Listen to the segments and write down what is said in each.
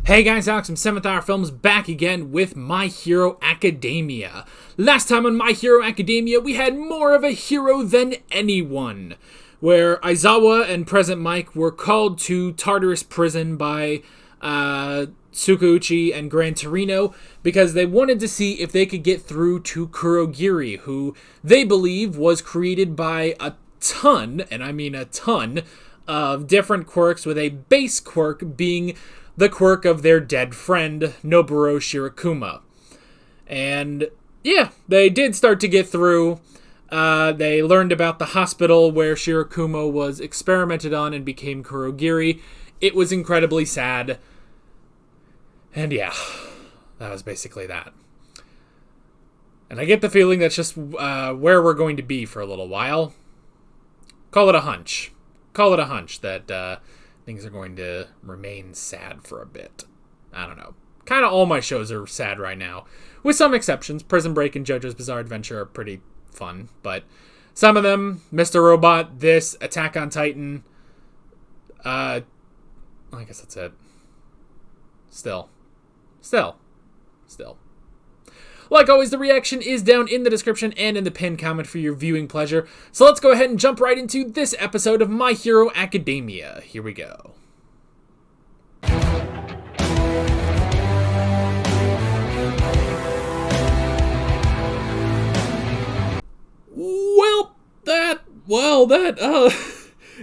Hey guys, Alex from 7th Hour Films back again with My Hero Academia. Last time on My Hero Academia, we had more of a hero than anyone, where Aizawa and Present Mike were called to Tartarus Prison by Tsukauchi and Gran Torino because they wanted to see if they could get through to Kurogiri, who they believe was created by a ton, and I mean a ton, of different quirks, with a base quirk being the quirk of their dead friend, Nomu Shirakuma. And yeah, they did start to get through. They learned about the hospital where Shirakuma was experimented on and became Kurogiri. It was incredibly sad. And yeah, that was basically that. And I get the feeling that's just where we're going to be for a little while. Call it a hunch. Call it a hunch that things are going to remain sad for a bit. I don't know. Kind of all my shows are sad right now. With some exceptions. Prison Break and JoJo's Bizarre Adventure are pretty fun. But some of them, Mr. Robot, this, Attack on Titan. I guess that's it. Still. Like always, the reaction is down in the description and in the pinned comment for your viewing pleasure. So let's go ahead and jump right into this episode of My Hero Academia. Here we go.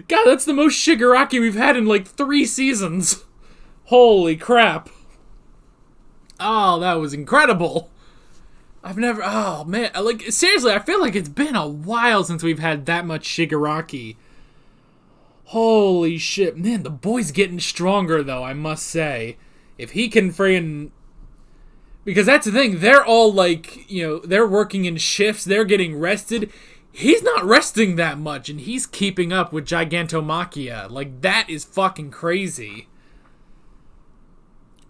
God, that's the most Shigaraki we've had in like 3 seasons. Holy crap. Oh, that was incredible. Seriously, I feel like it's been a while since we've had that much Shigaraki. Holy shit. Man, the boy's getting stronger, though, I must say. If he can because that's the thing, they're all they're working in shifts, they're getting rested. He's not resting that much, and he's keeping up with Gigantomachia. That is fucking crazy.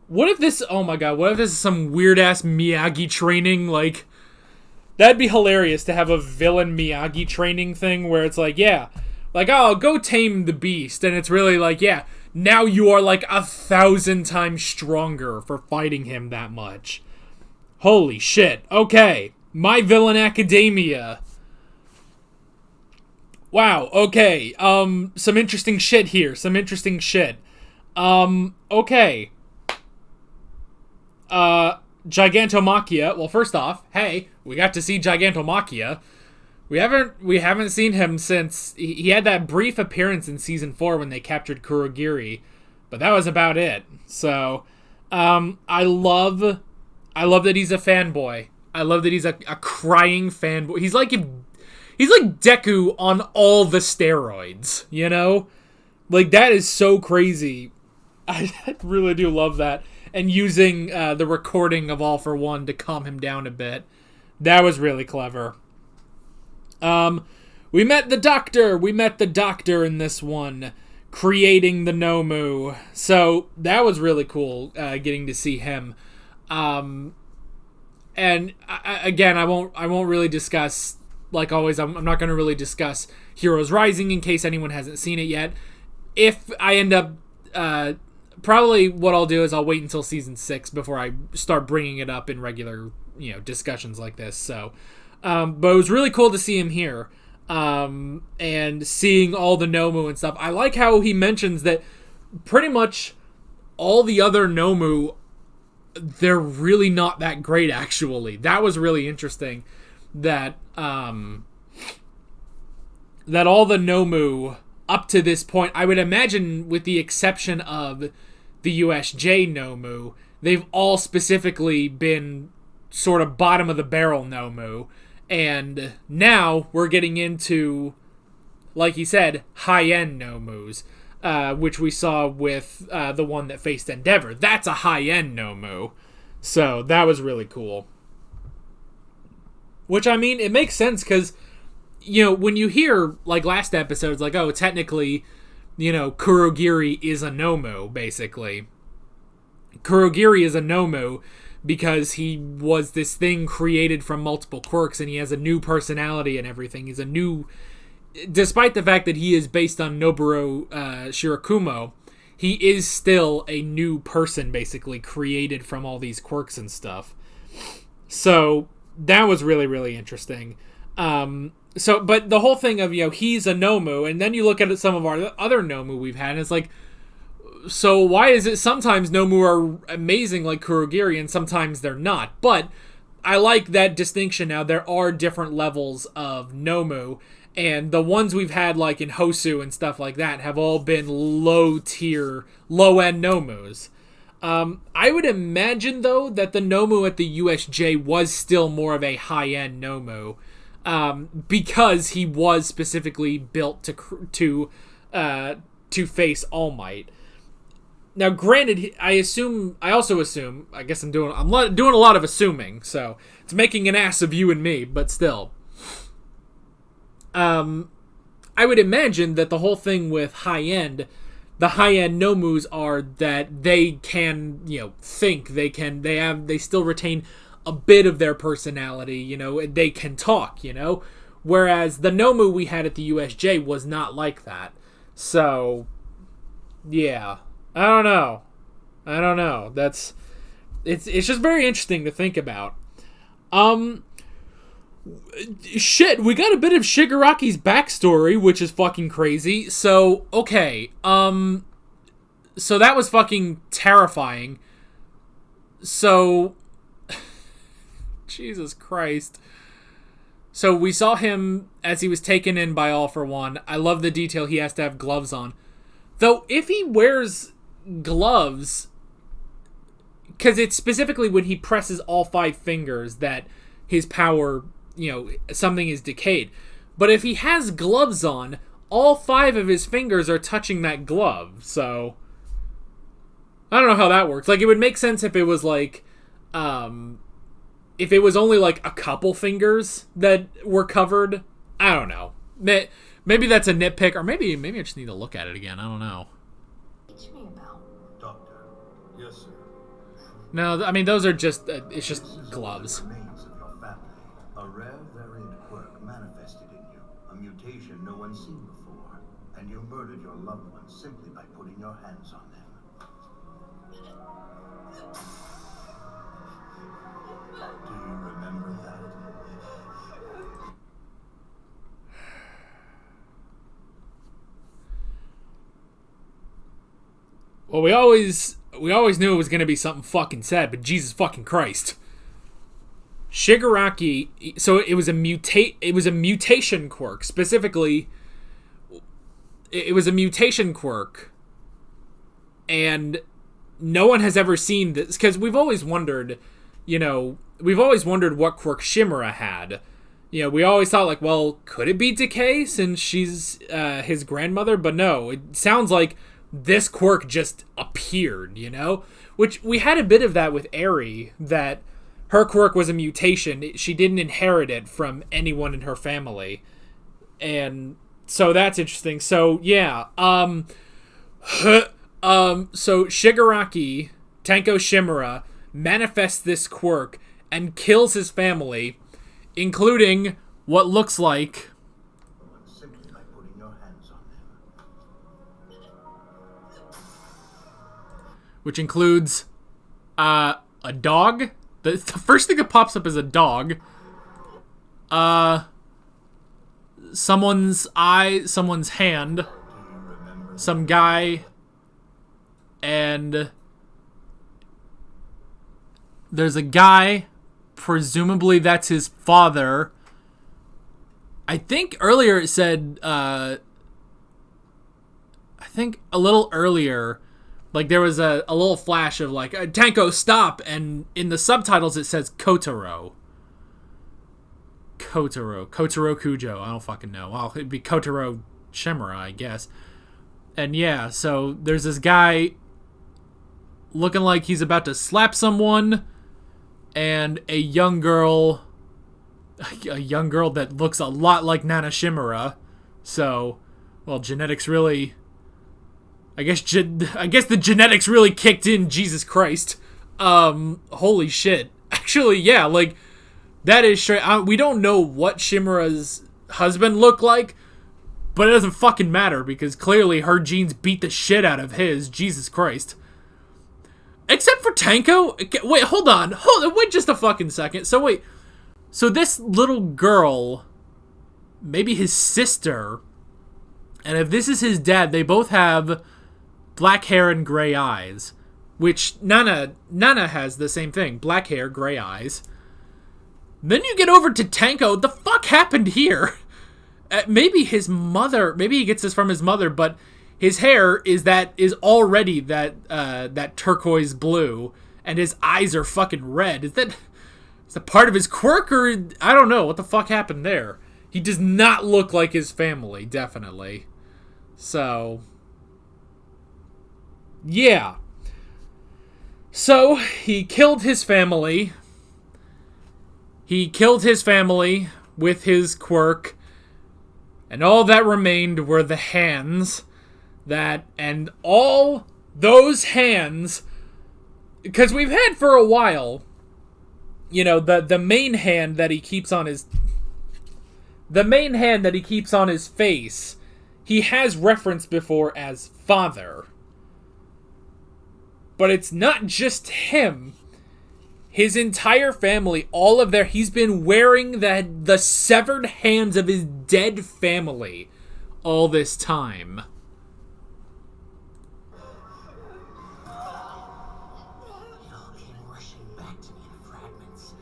What if this is some weird-ass Miyagi training? That'd be hilarious to have a villain Miyagi training thing where it's go tame the beast. And it's really now you are 1,000 times stronger for fighting him that much. Holy shit. Okay. My Villain Academia. Wow, okay. Some interesting shit here. Okay. Gigantomachia. Well, first off, hey, we got to see Gigantomachia. We haven't seen him since he had that brief appearance in season 4 when they captured Kurogiri, but that was about it. So, I love that he's a fanboy. I love that he's a crying fanboy. He's like Deku on all the steroids, you know? That is so crazy. I really do love that. And using the recording of All for One to calm him down a bit. That was really clever. We met the doctor in this one, creating the Nomu. So that was really cool, getting to see him. And I won't really discuss, like always, I'm not going to really discuss Heroes Rising in case anyone hasn't seen it yet. If I end up... probably what I'll do is I'll wait until season 6 before I start bringing it up in regular, discussions like this. So, but it was really cool to see him here, and seeing all the Nomu and stuff. I like how he mentions that pretty much all the other Nomu, they're really not that great, actually. That was really interesting, that all the Nomu up to this point, I would imagine with the exception of the USJ Nomu, they've all specifically been sort of bottom of the barrel Nomu. And now we're getting into, like he said, high-end Nomus, which we saw with the one that faced Endeavor. That's a high-end Nomu. So that was really cool. Which, I mean, it makes sense because, when you hear, last episodes, technically, Kurogiri is a Nomu, basically. Kurogiri is a Nomu because he was this thing created from multiple quirks, and he has a new personality and everything. He's a new... Despite the fact that he is based on Nomu Shirakumo, he is still a new person, basically, created from all these quirks and stuff. So that was really, really interesting. But the whole thing of, he's a Nomu, and then you look at some of our other Nomu we've had, and it's like, so why is it sometimes Nomu are amazing like Kurogiri, and sometimes they're not? But I like that distinction now. There are different levels of Nomu, and the ones we've had like in Hosu and stuff like that have all been low-tier, low-end Nomus. I would imagine, though, that the Nomu at the USJ was still more of a high-end Nomu, because he was specifically built to face All Might. Now, granted, I guess I'm doing a lot of assuming, so it's making an ass of you and me, but still. I would imagine that the whole thing with the high-end Nomus are that they can, think, they still retain a bit of their personality, they can talk, whereas the Nomu we had at the USJ was not like that. So, yeah. I don't know. It's just very interesting to think about. Shit, we got a bit of Shigaraki's backstory, which is fucking crazy. So, okay. So that was fucking terrifying. So, Jesus Christ. So we saw him as he was taken in by All For One. I love the detail he has to have gloves on. Though, if he wears gloves, because it's specifically when he presses all 5 fingers that his power, something is decayed. But if he has gloves on, all 5 of his fingers are touching that glove. So, I don't know how that works. Like, it would make sense if it was like, if it was only like a couple fingers that were covered. I don't know. Maybe that's a nitpick, or maybe I just need to look at it again. I don't know. Teach me about. Doctor. Yes, sir. No, I mean, those are just, it's just gloves. Remains of your family. A rare variant quirk manifested in you. A mutation no one's seen before. And you murdered your loved ones simply by putting your hands on them. Do you remember that? Well, we always knew it was going to be something fucking sad, but Jesus fucking Christ. Shigaraki, so it was a mutation quirk. Specifically, it was a mutation quirk. And no one has ever seen this, because we've always wondered, what quirk Shimura had. We always thought, like, well, could it be Decay since she's his grandmother? But no, it sounds like this quirk just appeared, Which, we had a bit of that with Eri, that her quirk was a mutation. She didn't inherit it from anyone in her family. And so that's interesting. So, yeah. So Shigaraki, Tenko Shimura, manifests this quirk and kills his family, including what looks like... Simply by putting your hands on them. Which includes a dog. The first thing that pops up is a dog. Someone's eye, someone's hand, some guy, and there's a guy, presumably that's his father. I think earlier it said, I think a little earlier, like there was a little flash of like, Tanko, stop, and in the subtitles it says Kotaro Kujo, I don't fucking know. Well, it'd be Kotaro Shimura, I guess. And yeah, so there's this guy looking like he's about to slap someone, and a young girl that looks a lot like Nana Shimura. So, well, genetics really... I guess the genetics really kicked in, Jesus Christ. Holy shit. Actually, yeah, like, that is straight... we don't know what Shimura's husband looked like, But it doesn't fucking matter, because clearly her genes beat the shit out of his. Jesus Christ. Except for Tanko. Wait, hold on. Wait just a fucking second. So this little girl, maybe his sister, and if this is his dad, they both have black hair and gray eyes. Which Nana has the same thing. Black hair, gray eyes. Then you get over to Tanko. The fuck happened here? Maybe his mother. Maybe he gets this from his mother, but his hair is already that turquoise blue, and his eyes are fucking red. Is that part of his quirk, or I don't know what the fuck happened there? He does not look like his family, definitely. So, yeah. So he killed his family. He killed his family with his quirk. And all that remained were the hands and all those hands, because we've had for a while, the main hand that he keeps on his face, he has referenced before as father. But it's not just him. His entire family, he's been wearing the severed hands of his dead family all this time. It all came rushing back to me in fragments.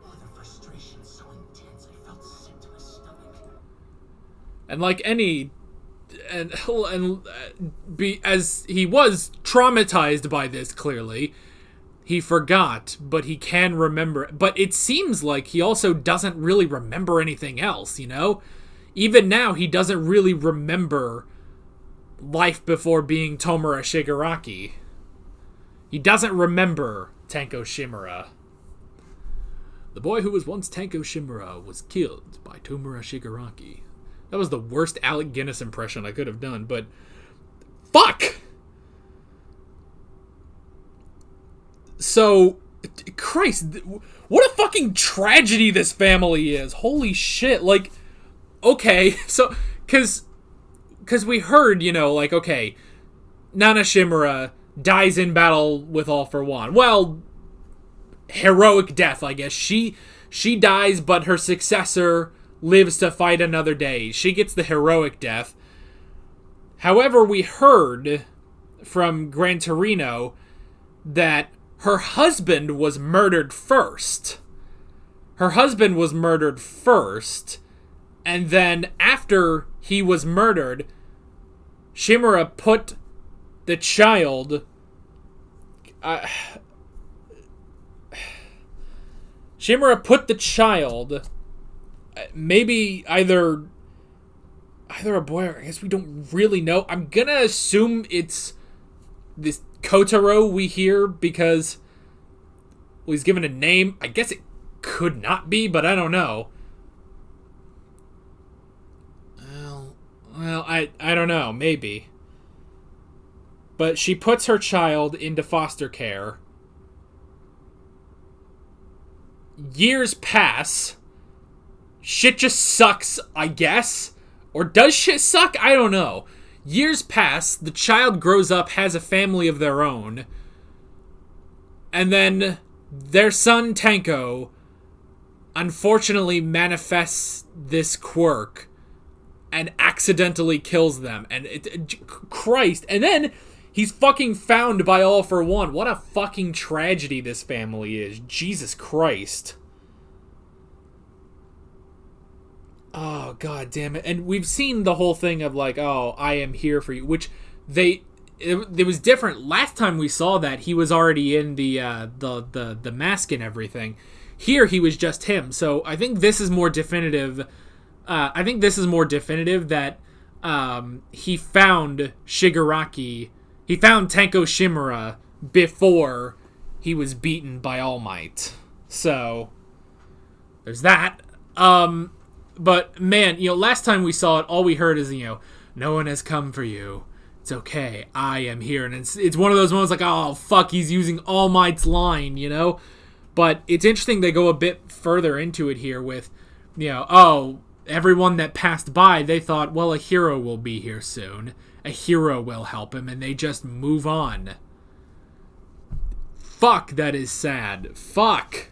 With a frustration so intense I felt sick to my stomach. And like as he was traumatized by this, clearly, he forgot, but he can remember. But it seems like he also doesn't really remember anything else, Even now, he doesn't really remember life before being Tomura Shigaraki. He doesn't remember Tanko Shimura. The boy who was once Tanko Shimura was killed by Tomura Shigaraki. That was the worst Alec Guinness impression I could have done, but fuck! So, Christ, what a fucking tragedy this family is. Holy shit. Like, okay, so, cause we heard, okay, Nana Shimura dies in battle with All for One. Well, heroic death, I guess. She dies, but her successor lives to fight another day. She gets the heroic death. However, we heard from Gran Torino that her husband was murdered first. And then after he was murdered, Shimura put the child... Shimura put the child... maybe either a boy, or I guess we don't really know. I'm gonna assume it's this Kotaro we hear, because he's given a name. I guess it could not be, but I don't know. Well, I don't know, maybe. But she puts her child into foster care. Years pass. Shit just sucks, I guess. Or does shit suck? I don't know. Years pass, the child grows up, has a family of their own, and then their son, Tanko, unfortunately manifests this quirk and accidentally kills them. And Christ. And then he's fucking found by All for One. What a fucking tragedy this family is. Jesus Christ. Oh, god damn it. And we've seen the whole thing of like, oh, I am here for you, which it was different. Last time we saw that, he was already in the mask and everything. Here, he was just him. So I think this is more definitive. That he found Shigaraki. He found Tanko Shimura before he was beaten by All Might. So there's that. But man, last time we saw it, all we heard is, no one has come for you. It's okay. I am here. And it's one of those moments like, oh, fuck, he's using All Might's line, But it's interesting they go a bit further into it here with, everyone that passed by, they thought, well, a hero will be here soon. A hero will help him, and they just move on. Fuck, that is sad. Fuck,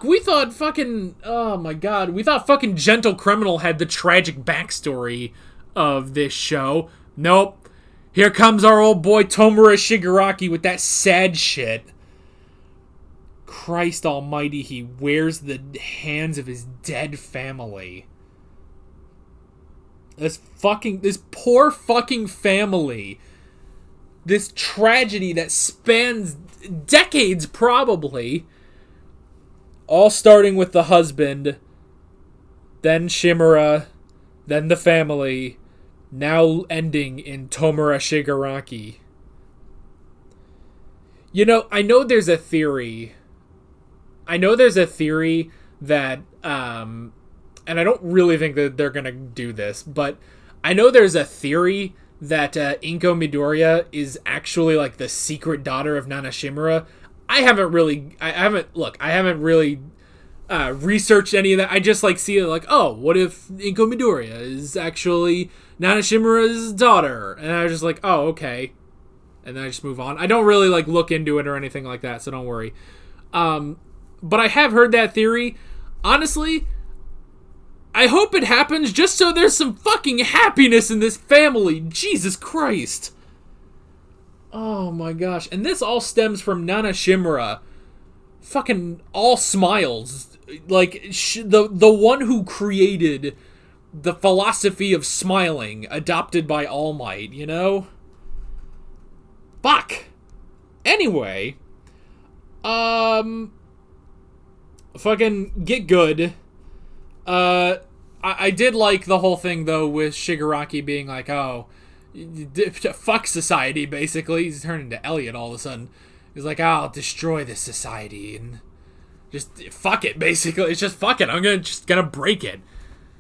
we thought fucking... Oh my god. We thought fucking Gentle Criminal had the tragic backstory of this show. Nope. Here comes our old boy Tomura Shigaraki with that sad shit. Christ almighty, he wears the hands of his dead family. This poor fucking family. This tragedy that spans decades, probably. All starting with the husband, then Shimura, then the family, now ending in Tomura Shigaraki. You know, I know there's a theory that, and I don't really think that they're gonna do this, but I know there's a theory that Inko Midoriya is actually like the secret daughter of Nana Shimura. I haven't really researched any of that. I just like see it like, oh, what if Inko Midoriya is actually Nana Shimura's daughter? And I was just like, oh, okay. And then I just move on. I don't really like look into it or anything like that, so don't worry. But I have heard that theory. Honestly, I hope it happens just so there's some fucking happiness in this family. Jesus Christ. Oh my gosh. And this all stems from Nana Shimura. Fucking all smiles. Like, the one who created the philosophy of smiling, adopted by All Might, you know? Fuck. Anyway. Fucking get good. I did like the whole thing, though, with Shigaraki being like, oh, fuck society, basically. He's turning into Elliot all of a sudden. He's like, I'll destroy this society, and just fuck it, basically. It's just fuck it. I'm gonna break it,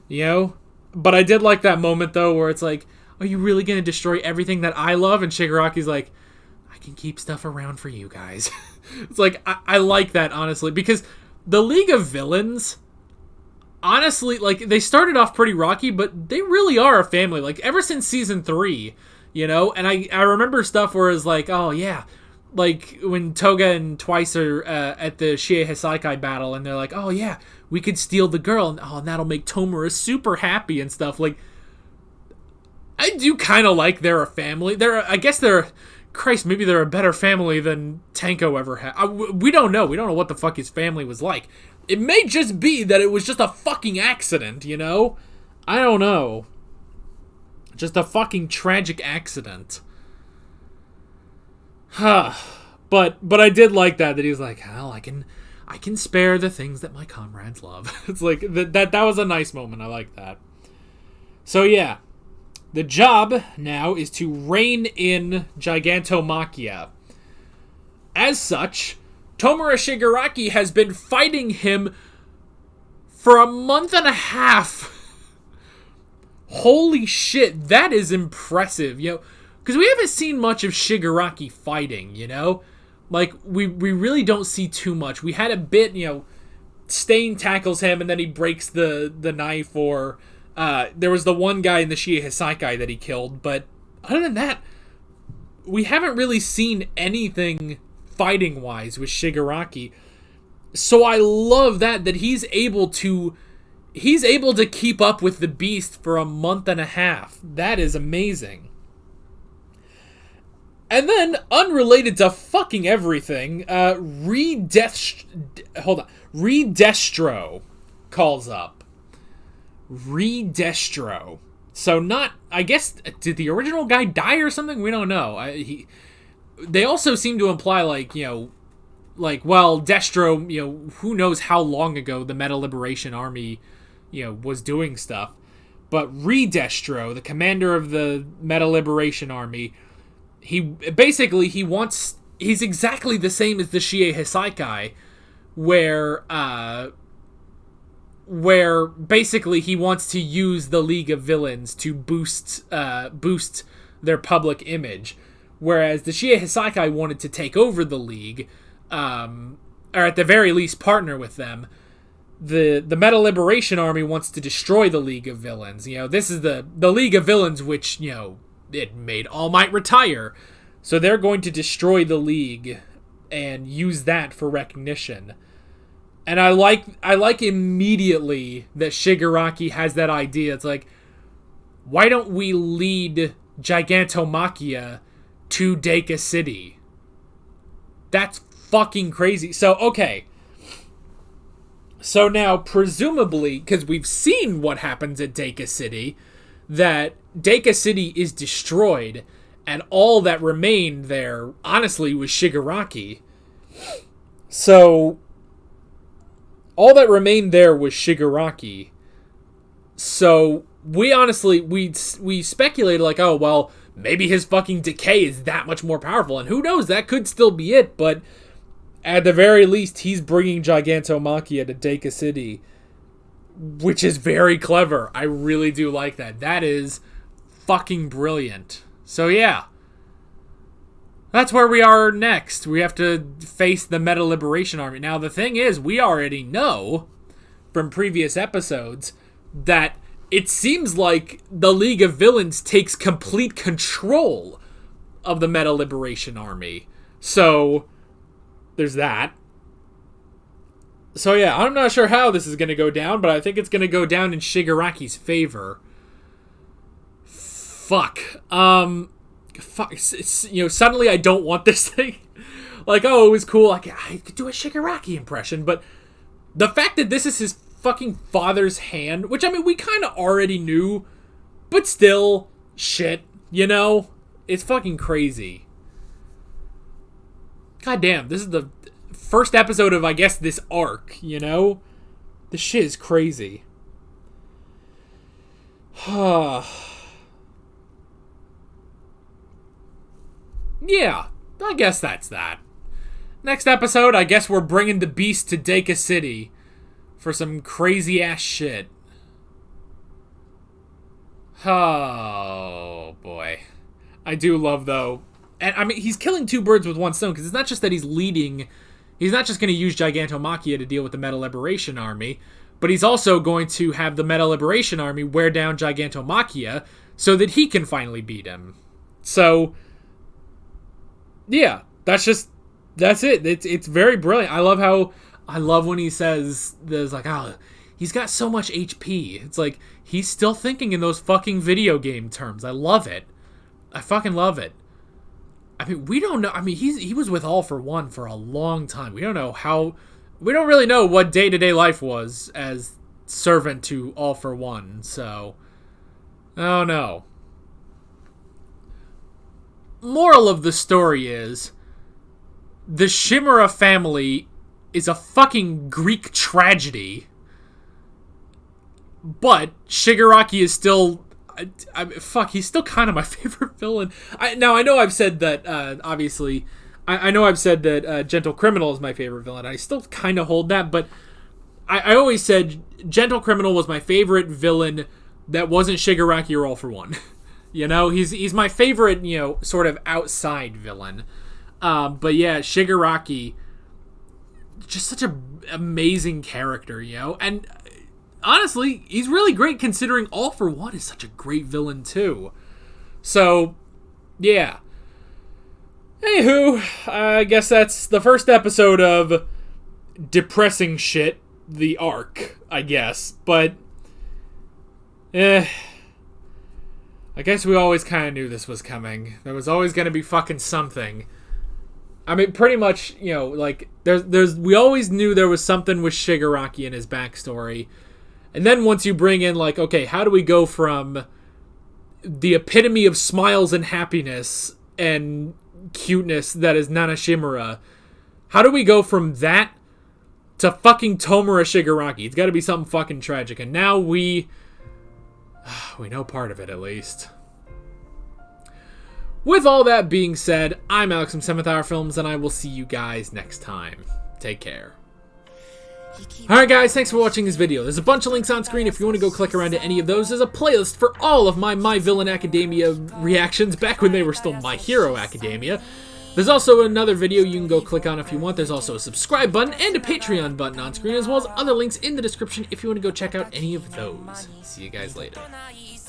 you know? But I did like that moment, though, where it's like, are you really gonna destroy everything that I love? And Shigaraki's like, I can keep stuff around for you guys. It's like, I like that, honestly, because the League of Villains, honestly, like, they started off pretty rocky, but they really are a family. Like, ever since season 3, you know? And I remember stuff where it's like, oh, yeah, like, when Toga and Twice are at the Shie Hisaikai battle, and they're like, oh, yeah, we could steal the girl, and that'll make Tomura super happy and stuff. Like, I do kind of like they're a family. Christ, maybe they're a better family than Tenko ever had. We don't know. We don't know what the fuck his family was like. It may just be that it was just a fucking accident, you know? I don't know. Just a fucking tragic accident. But I did like that he was like, hell, I can spare the things that my comrades love. It's like, that was a nice moment. I like that. So yeah. The job now is to rein in Gigantomachia. As such, Tomura Shigaraki has been fighting him for a month and a half. Holy shit, that is impressive, you know, because we haven't seen much of Shigaraki fighting, you know? Like, we really don't see too much. We had a bit, you know, Stain tackles him and then he breaks the knife, or there was the one guy in the Shie Hisaikai that he killed, but other than that, we haven't really seen anything fighting-wise with Shigaraki. So I love that he's able to keep up with the beast for a month and a half. That is amazing. And then, unrelated to fucking everything, Re-Destro calls up. Re-Destro. So I guess, did the original guy die or something? We don't know. They also seem to imply, like, you know, like, well, Destro, you know, who knows how long ago the Meta Liberation Army, you know, was doing stuff. But Re-Destro, the commander of the Meta Liberation Army, he's exactly the same as the Shie Hisaikai, where basically he wants to use the League of Villains to boost their public image, whereas the Shie Hisaikai wanted to take over the League, or at the very least partner with them. the Meta Liberation Army wants to destroy the League of Villains. You know, this is the League of Villains, which, you know, it made All Might retire. So they're going to destroy the League and use that for recognition. And I like immediately that Shigaraki has that idea. It's like, why don't we lead Gigantomachia to Deka City? That's fucking crazy. So, okay. So now, presumably, because we've seen what happens at Deka City, that Deka City is destroyed, and all that remained there, honestly, was Shigaraki. So, all that remained there was Shigaraki. So, we speculated, like, oh, well, maybe his fucking decay is that much more powerful, and who knows, that could still be it, but at the very least, he's bringing Gigantomachia to Deka City, which is very clever. I really do like that. That is fucking brilliant. So yeah, that's where we are next. We have to face the Meta Liberation Army. Now, the thing is, we already know from previous episodes that it seems like the League of Villains takes complete control of the Meta Liberation Army. So there's that. So yeah, I'm not sure how this is going to go down, but I think it's going to go down in Shigaraki's favor. Fuck. You know, suddenly I don't want this thing. Like, oh, it was cool. I could do a Shigaraki impression, but the fact that this is his fucking father's hand, which, I mean, we kind of already knew, but still, shit, you know? It's fucking crazy. God damn, this is the first episode of, I guess, this arc, you know? This shit is crazy. Yeah, I guess that's that. Next episode, I guess we're bringing the Beast to Deka City for some crazy-ass shit. Oh, boy. I do love, though. And, I mean, he's killing two birds with one stone, because it's not just that he's leading. He's not just going to use Gigantomachia to deal with the Meta Liberation Army, but he's also going to have the Meta Liberation Army wear down Gigantomachia so that he can finally beat him. So, yeah, that's it. It's very brilliant. I love when he says, there's like, oh, he's got so much HP. It's like, he's still thinking in those fucking video game terms. I love it. I fucking love it. I mean, we don't know. I mean, he was with All for One for a long time. We don't really know what day-to-day life was as servant to All for One. So, oh no. Moral of the story is, the Shimura family is a fucking Greek tragedy, but Shigaraki is still, he's still kind of my favorite villain. I know I've said that, obviously, I know I've said that Gentle Criminal is my favorite villain. I still kind of hold that, but I always said Gentle Criminal was my favorite villain that wasn't Shigaraki or All for One. You know, he's my favorite, you know, sort of outside villain. But yeah, Shigaraki, just such an amazing character, you know? And honestly, he's really great considering All for One is such a great villain too. So, yeah. Anywho, I guess that's the first episode of Depressing Shit, the arc, I guess. But, I guess we always kind of knew this was coming. There was always going to be fucking something. I mean, pretty much, you know, like, we always knew there was something with Shigaraki in his backstory. And then once you bring in, like, okay, how do we go from the epitome of smiles and happiness and cuteness that is Nana Shimura, how do we go from that to fucking Tomura Shigaraki? It's got to be something fucking tragic. And now we know part of it, at least. With all that being said, I'm Alex from 7th Hour Films, and I will see you guys next time. Take care. Alright guys, thanks for watching this video. There's a bunch of links on screen if you want to go click around to any of those. There's a playlist for all of my My Villain Academia reactions back when they were still My Hero Academia. There's also another video you can go click on if you want. There's also a subscribe button and a Patreon button on screen, as well as other links in the description if you want to go check out any of those. See you guys later.